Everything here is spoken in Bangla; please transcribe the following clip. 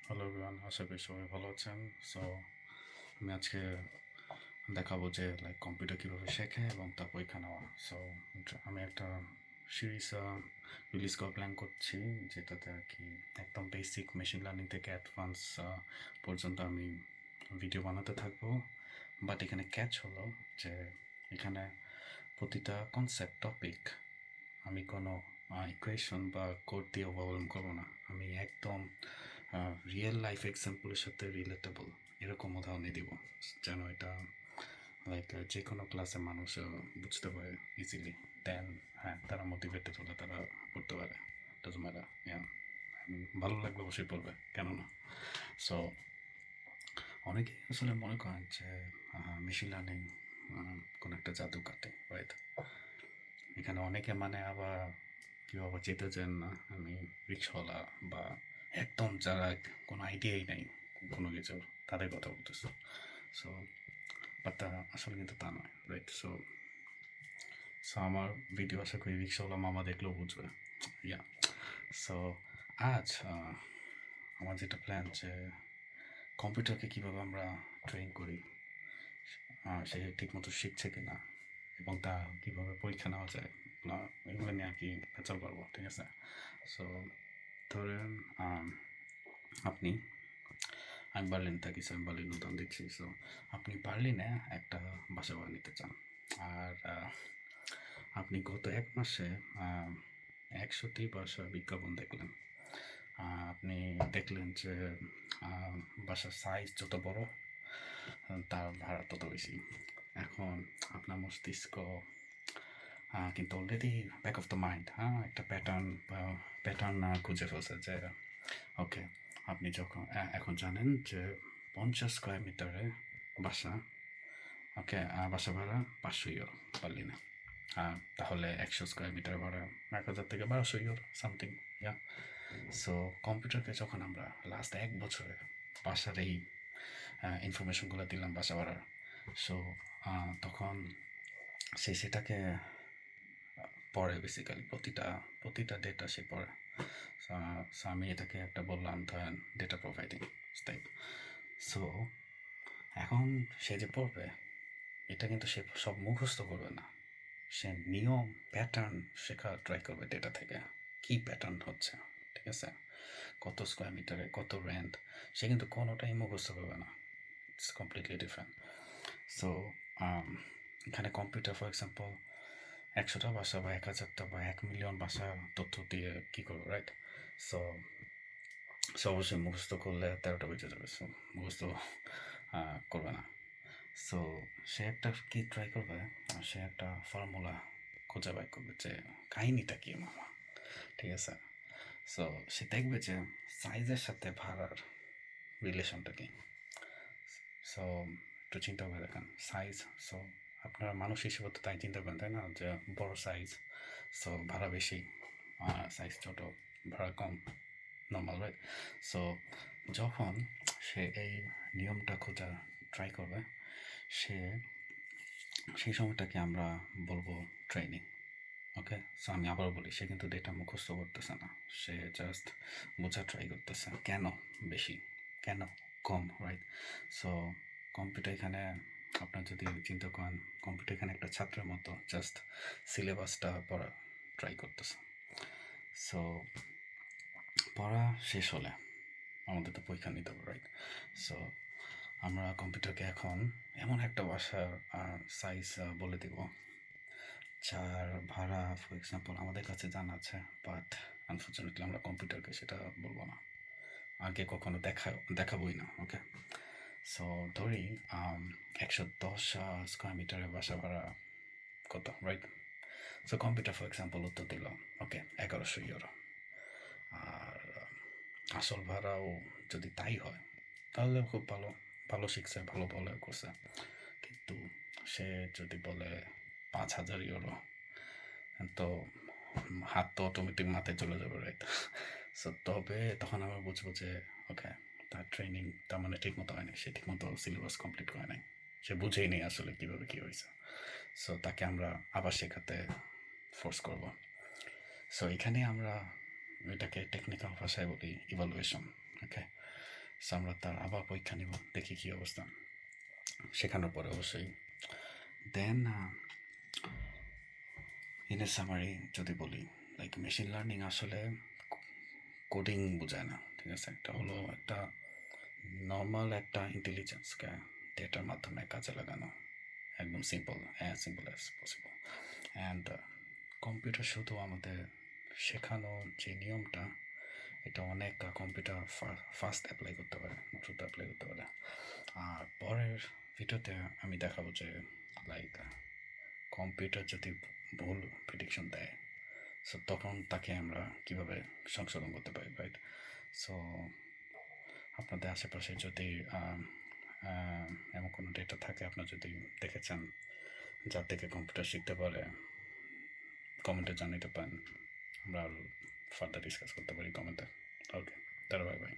হ্যালো এভরিওয়ান, আশা করি সবাই ভালো আছেন। সো আমি আজকে দেখাবো যে কম্পিউটার কীভাবে শেখে এবং তার পরীক্ষা নেওয়া। সো আমি একটা সিরিজ রিলিজ করার প্ল্যান করছি, যেটাতে আর কি একদম বেসিক মেশিন লার্নিং থেকে অ্যাডভান্স পর্যন্ত আমি ভিডিও বানাতে থাকবো। বাট এখানে ক্যাচ হলো যে এখানে প্রতিটা কনসেপ্ট টপিক আমি কোনো ইকুয়েশন বা কোড দিয়ে ওভারওয়েলম করবো না। আমি একদম রিয়েল লাইফ এক্সাম্পলের সাথে রিলেটেবল এরকম উদাহরণই দিব, যেন এটা যে কোনো ক্লাসে মানুষ বুঝতে পারে ইজিলি। দেন তারা মোটিভেটেড হলে তারা পড়তে পারে। ডাজন্ট ম্যাটার, ভালো লাগলে অবশ্যই পড়বে, কেন না? সো অনেকেই আসলে মনে করেন যে মেশিন লার্নিং কোনো একটা জাদু কাটে, রাইট? এখানে অনেকে আবার কেউ আবার যেতে চান না। আমি রিক্সাওয়ালা বা একদম যারা কোনো আইডিয়াই নাই কোনো কিছুর, তাদের কথা বলতেছি। সো বাট আসলে কিন্তু তা নয়, রাইট? সো সো আমার ভিডিও আশা করি রিক্সাওয়ালা মামা দেখলেও বুঝবে। ইয়া সো আজ আমার যেটা প্ল্যান, যে কম্পিউটারকে কীভাবে আমরা ট্রেন করি, সে ঠিকমতো শিখছে কিনা এবং তা কীভাবে পরীক্ষা নেওয়া যায় না, এগুলো নিয়ে আর কি ভেচাল পারবো, ঠিক আছে? সো ধরেন আপনি, আমি বার্লিন থাকি, সো আমি বার্লিন উদাহরণ দিচ্ছি। সো আপনি বার্লিনে একটা বাসা ভাড়া নিতে চান, আর আপনি গত 1 মাসে 100টি বাসার বিজ্ঞাপন দেখলেন। আপনি দেখলেন যে বাসার সাইজ যত বড় তার ভাড়া তত বেশি। এখন আপনার মস্তিষ্ক কিন্তু already back of the mind একটা প্যাটার্ন খুঁজে ফেলছে যে ওকে, আপনি যখন এখন জানেন যে 50 স্কোয়ার মিটারে বাসা, ওকে, বাসা ভাড়া 500 ইউরো বার্লিনে। তাহলে 100 স্কোয়ার মিটার ভাড়া 1000 থেকে 1200 ইউরো সামথিং। ইয়া সো কম্পিউটারকে যখন আমরা লাস্ট 1 বছরে বাসার এই ইনফরমেশনগুলো দিলাম বাসা ভাড়ার, সো তখন সে সেটাকে পড়ে, বেসিক্যালি প্রতিটা ডেটা সে পড়ে। সো আমি এটাকে একটা বললাম ধরেন ডেটা প্রোভাইডিং টাইপ। সো এখন সে যে পড়বে, এটা কিন্তু সে সব মুখস্থ করবে না, সে নিয়ম প্যাটার্ন শেখা ট্রাই করবে ডেটা থেকে। কি প্যাটার্ন হচ্ছে, ঠিক আছে? কত স্কোয়ার মিটারে কত রেন্ট, সে কিন্তু কোনোটাই মুখস্থ করবে না। It's completely different. সো এখানে কম্পিউটার ফর এক্সাম্পল 100টা ভাষা বা 1000টা বা 1 মিলিয়ন ভাষা তথ্য দিয়ে কী করবো, রাইট? সো সে অবশ্যই মুখস্থ করলে 13টা বেজে যাবে। সো মুখস্থ করবে না। সো সে একটা কি ট্রাই করবে, সে একটা ফর্মুলা খুঁজে বাই করবে যে কাহিনিটা কি মামা, ঠিক আছে? সো সে দেখবে যে সাইজের সাথে ভাড়ার রিলেশনটা কি। সো একটু চিন্তা করে দেখেন সাইজ। সো আপনারা মানুষ হিসেবে তো তাই চিন্তা করেন, তাই না, যে বড় সাইজ সো ভাড়া বেশি, সাইজ ছোটো ভাড়া কম, নর্মাল, রাইট? সো যখন সে এই নিয়মটা খোঁজা ট্রাই করবে, সেই সময়টাকে আমরা বলবো ট্রেনিং। ওকে, সো আমি আবারও বলি, সে কিন্তু ডেটা মুখস্থ করতেছে না, সে জাস্ট বোঝা ট্রাই করতেছে কেন বেশি, কেন কম, রাইট? সো কম্পিউটার এখানে আপনার যদি চিন্তা করেন, কম্পিউটার এখানে একটা ছাত্রের মতো জাস্ট সিলেবাসটা পড়া ট্রাই করতেছে। সো পড়া শেষ হলে আমাদের তো পরীক্ষা নিতে হবে, রাইট? সো আমরা কম্পিউটারকে এখন এমন একটা বাসার সাইজ বলে দেব যার ভাড়া ফর এক্সাম্পল আমাদের কাছে জানা আছে, বাট আনফর্চুনেটলি আমরা কম্পিউটারকে সেটা বলবো না, আগে কখনো দেখাবোই না। ওকে, সো ধরি 110 স্কোয়ার মিটারের বাসা ভাড়া কত, right? So computer for example উত্তর দিল ওকে 1100 ইউরো। আর আসল ভাড়াও যদি তাই হয় তাহলে খুব ভালো, ভালো শিখছে, ভালো ভালো করছে। কিন্তু সে যদি বলে 5000 ইউরো, তো হাত তো অটোমেটিক মাথায় চলে যাবে, রাইট? সো তবে তখন আমরা বুঝবো যে ওকে, তার ট্রেনিং তার ঠিক মতো হয়নি, সে ঠিক মতো সিলেবাস কমপ্লিট করে নাই, সে বুঝেই নেই আসলে কীভাবে কী হয়েছে। সো তাকে আমরা আবার শেখাতে ফোর্স করব। সো এখানে আমরা এটাকে টেকনিক্যাল ভাষায় বলি ইভালুয়েশন। ওকে, সো আমরা তার আবার পরীক্ষা নিব, দেখি কী অবস্থা। শেখানোর পরে অবশ্যই দেন ইন এ সামারি যদি বলি, লাইক মেশিন লার্নিং আসলে কোডিং বোঝায় না, ঠিক আছে? এটা হলো একটা নর্মাল একটা ইন্টেলিজেন্সকে ডেটার মাধ্যমে কাজে লাগানো, একদম simple, as simple as possible. And computer শুধু আমাদের শেখানো যে নিয়মটা, এটা অনেক কম্পিউটার ফাস্ট অ্যাপ্লাই করতে পারে, দ্রুত অ্যাপ্লাই করতে পারে। আর পরের ভিডিওতে আমি দেখাবো যে লাইক কম্পিউটার যদি ভুল প্রেডিকশন দেয়, সো তখন তাকে আমরা কীভাবে সংশোধন করতে পারি, রাইট? সো আপনাদের আশেপাশে যদি এমন কোনো ডেটা থাকে আপনার যদি দেখেছেন যার থেকে কম্পিউটার শিখতে পারে, কমেন্টে জানাতে পারেন, আমরা আরও ফার্দার ডিসকাস করতে পারি কমেন্টে। ওকে, তাহলে বাই বাই।